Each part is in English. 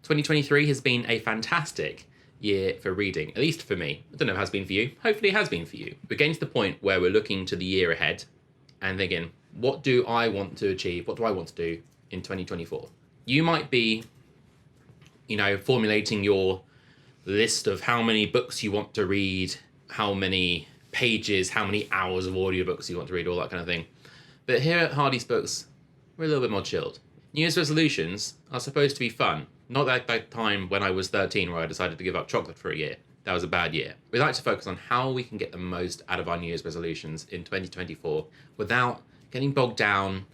2023 has been a fantastic year for reading, at least for me. I don't know if it has been for you. Hopefully it has been for you. We're getting to the point where we're looking to the year ahead and thinking, what do I want to achieve? What do I want to do in 2024? You might be, formulating your list of how many books you want to read, how many pages, how many hours of audiobooks you want to read, all that kind of thing. But here at Hardy's Books, we're a little bit more chilled. New Year's resolutions are supposed to be fun. Not like that time when I was 13 where I decided to give up chocolate for a year. That was a bad year. We like to focus on how we can get the most out of our New Year's resolutions in 2024 without getting bogged down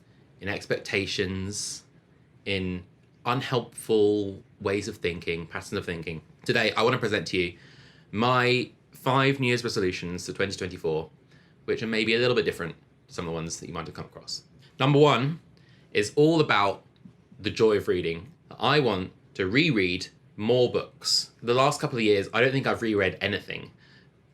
in expectations, in unhelpful ways of thinking, patterns of thinking. Today, I want to present to you my 5 New Year's resolutions for 2024, which are maybe a little bit different to some of the ones that you might have come across. Number 1 is all about the joy of reading. I want to reread more books. The last couple of years, I don't think I've reread anything.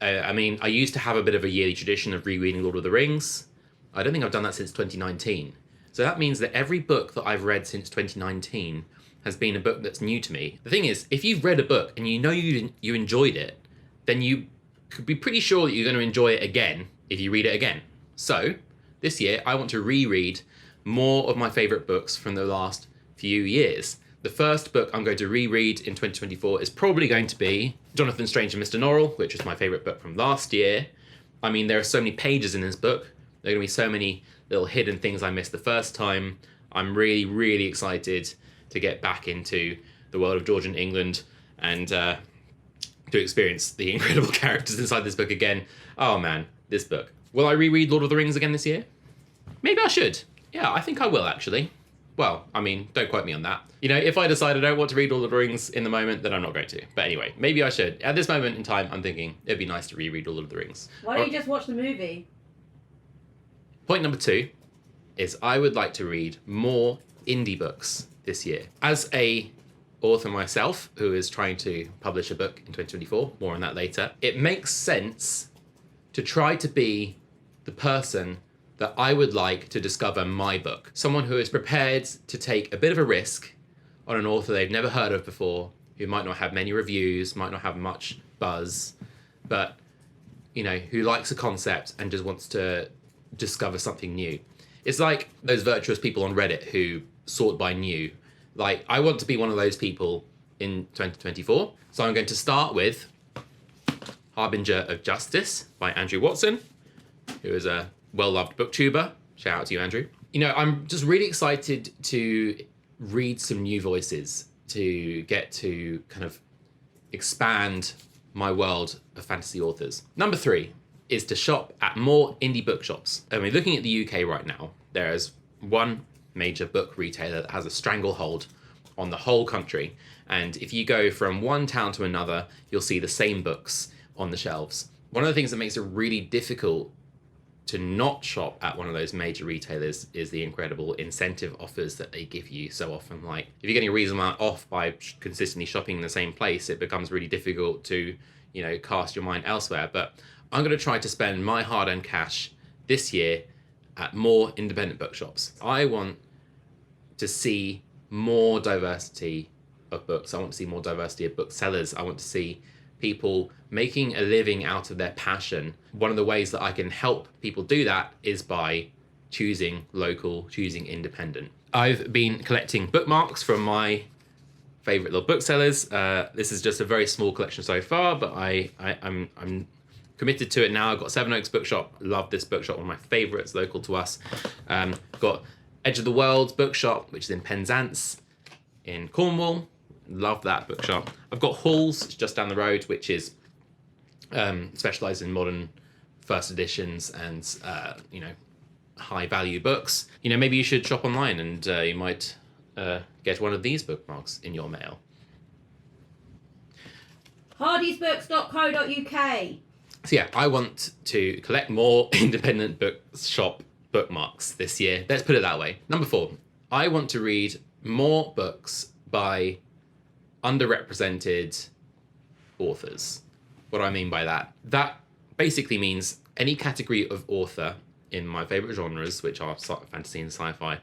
I used to have a bit of a yearly tradition of rereading Lord of the Rings. I don't think I've done that since 2019. So that means that every book that I've read since 2019 has been a book that's new to me. The thing is, if you've read a book and you enjoyed it, then you could be pretty sure that you're going to enjoy it again if you read it again. So this year, I want to reread more of my favourite books from the last few years. The first book I'm going to reread in 2024 is probably going to be Jonathan Strange and Mr. Norrell, which is my favourite book from last year. I mean, there are so many pages in this book. There are going to be so many little hidden things I missed the first time. I'm really, really excited to get back into the world of Georgian England and to experience the incredible characters inside this book again. Oh man, this book. Will I reread Lord of the Rings again this year? Maybe I should. Yeah, I think I will actually. Well, don't quote me on that. If I decide I don't want to read Lord of the Rings in the moment, then I'm not going to. But anyway, maybe I should. At this moment in time, I'm thinking it'd be nice to reread Lord of the Rings. Why don't you just watch the movie? Point number 2 is I would like to read more indie books this year. As a author myself who is trying to publish a book in 2024, more on that later, it makes sense to try to be the person that I would like to discover my book. Someone who is prepared to take a bit of a risk on an author they've never heard of before, who might not have many reviews, might not have much buzz, but who likes a concept and just wants to discover something new. It's like those virtuous people on Reddit who sort by new. Like, I want to be one of those people in 2024. So I'm going to start with Harbinger of Justice by Andrew Watson, who is a well-loved booktuber. Shout out to you, Andrew. I'm just really excited to read some new voices, to get to kind of expand my world of fantasy authors. Number 3 is to shop at more indie bookshops. Looking at the UK right now, there is one major book retailer that has a stranglehold on the whole country. And if you go from one town to another, you'll see the same books on the shelves. One of the things that makes it really difficult to not shop at one of those major retailers is the incredible incentive offers that they give you so often. Like, if you're getting a reasonable amount off by consistently shopping in the same place, it becomes really difficult to, cast your mind elsewhere. But I'm going to try to spend my hard-earned cash this year at more independent bookshops. I want to see more diversity of books. I want to see more diversity of booksellers. I want to see people making a living out of their passion. One of the ways that I can help people do that is by choosing local, choosing independent. I've been collecting bookmarks from my favorite little booksellers. This is just a very small collection so far, but I'm committed to it now. I've got Sevenoaks Bookshop. Love this bookshop, one of my favorites local to us. Got Edge of the World Bookshop, which is in Penzance in Cornwall. Love that bookshop. I've got Halls just down the road, which is specialised in modern first editions and high value books. Maybe you should shop online and you might get one of these bookmarks in your mail. hardysbooks.co.uk. So yeah, I want to collect more independent bookshop bookmarks this year. Let's put it that way. Number 4, I want to read more books by underrepresented authors. What do I mean by that? That basically means any category of author in my favourite genres, which are fantasy and sci-fi,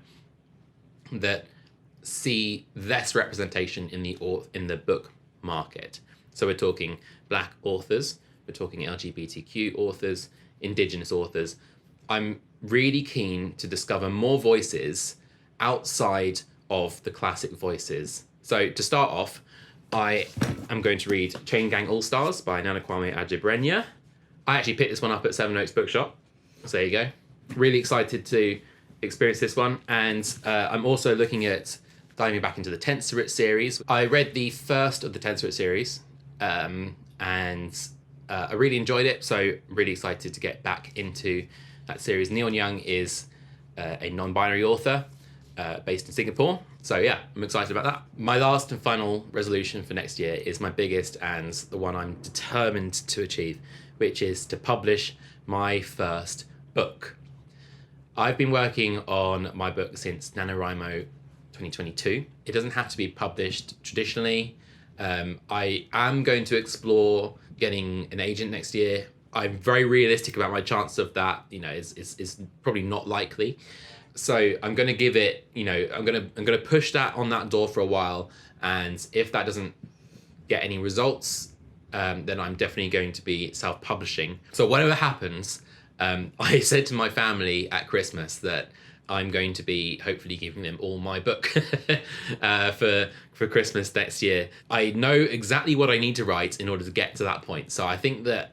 that see less representation in the book market. So we're talking Black authors, we're talking LGBTQ authors, Indigenous authors. I'm really keen to discover more voices outside of the classic voices. So to start off, I am going to read Chain Gang All-Stars by Nana Kwame Adjei-Brenyah. I actually picked this one up at Seven Oaks Bookshop. So there you go. Really excited to experience this one. And I'm also looking at diving back into the Tenserate series. I read the first of the Tenserate series, and I really enjoyed it. So I'm really excited to get back into that series. Neon Young is a non-binary author based in Singapore. So yeah, I'm excited about that. My last and final resolution for next year is my biggest and the one I'm determined to achieve, which is to publish my first book. I've been working on my book since NaNoWriMo 2022. It doesn't have to be published traditionally. I am going to explore getting an agent next year. I'm very realistic about my chance of that. Is probably not likely. So I'm going to give it, I'm going to push that on that door for a while. And if that doesn't get any results, then I'm definitely going to be self-publishing. So whatever happens, I said to my family at Christmas that I'm going to be hopefully giving them all my book for Christmas next year. I know exactly what I need to write in order to get to that point. So I think that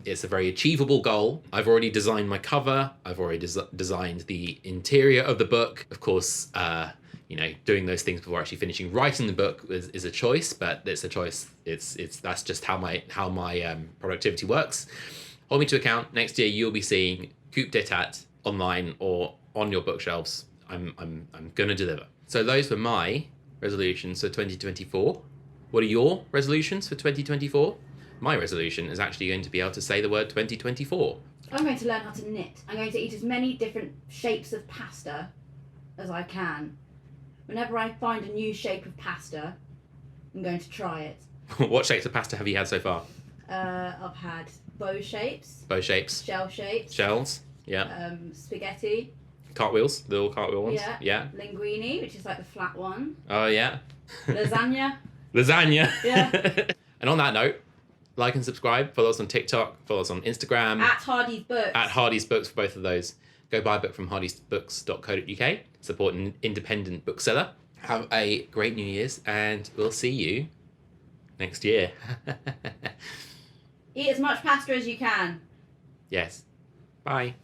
it's a very achievable goal. I've already designed my cover. I've already designed the interior of the book. Of course, doing those things before actually finishing writing the book is a choice, but it's a choice. That's just how my productivity works. Hold me to account. Next year, you'll be seeing Coup d'etat online or on your bookshelves. I'm gonna deliver. So those were my resolutions for 2024. What are your resolutions for 2024? My resolution is actually going to be able to say the word 2024. I'm going to learn how to knit. I'm going to eat as many different shapes of pasta as I can. Whenever I find a new shape of pasta, I'm going to try it. What shapes of pasta have you had so far? I've had bow shapes. Bow shapes. Shell shapes. Shells. Yeah. Spaghetti. Cartwheels. Little cartwheel ones. Yeah. Linguine, which is like the flat one. Oh, yeah. Lasagna. Lasagna. Yeah. And on that note, like and subscribe. Follow us on TikTok. Follow us on Instagram. At Hardy's Books. At Hardy's Books for both of those. Go buy a book from hardysbooks.co.uk. Support an independent bookseller. Have a great New Year's, and we'll see you next year. Eat as much pasta as you can. Yes. Bye.